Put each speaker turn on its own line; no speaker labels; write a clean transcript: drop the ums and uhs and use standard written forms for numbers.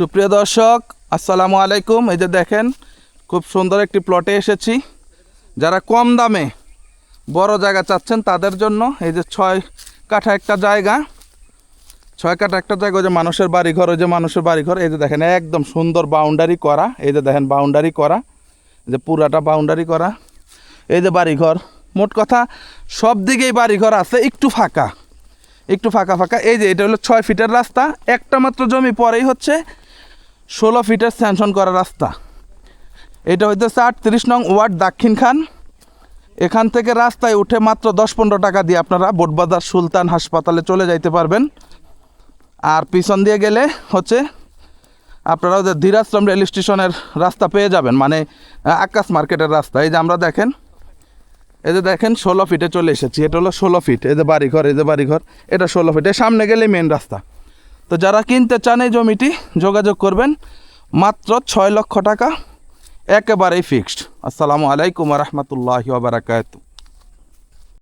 সুপ্রিয় দর্শক আসসালামু আলাইকুম। এই যে দেখেন খুব সুন্দর একটি প্লটে এসেছি। যারা কম দামে বড় জায়গা চাচ্ছেন তাদের জন্য এই যে 6 কাঠা একটা জায়গা, 6 কাঠা একটা জায়গা, ওই যে মানুষের বাড়িঘর, ওই যে মানুষের বাড়িঘর। এই যে দেখেন একদম সুন্দর বাউন্ডারি করা, এই যে দেখেন বাউন্ডারি করা, যে পুরাটা বাউন্ডারি করা। এই যে বাড়িঘর, মোট কথা সব দিকেই বাড়িঘর আছে, একটু ফাঁকা ফাঁকা। এই যে এটা হলো 6 ফিটের রাস্তা, একটা মাত্র জমি পরেই হচ্ছে 16 ফিটের স্যাংশন করা রাস্তা। এটা হইতেছে 38 নং ওয়ার্ড দাক্ষিণ খান। এখান থেকে রাস্তায় উঠে মাত্র 10-15 টাকা দিয়ে আপনারা বোটবাজার সুলতান হাসপাতালে চলে যাইতে পারবেন। আর পিছন দিয়ে গেলে হচ্ছে আপনারা ওদের ধীরাশ্রম রেল স্টেশনের রাস্তা পেয়ে যাবেন, মানে আকাশ মার্কেটের রাস্তা। এই যে আমরা দেখেন, এই যে দেখেন 16 ফিটে চলে এসেছি। এটা হলো 16 ফিট। এই যে বাড়িঘর, এই যে বাড়িঘর, এটা 16 ফিট। এর সামনে গেলে মেন রাস্তা। তো যারা কিনতে চান এই জমিটি যোগাযোগ করবেন, মাত্র 6 লক্ষ টাকা, একেবারেই ফিক্সড। আসসালামু আলাইকুম ওয়া রাহমাতুল্লাহি ওয়া বারাকাতুহু।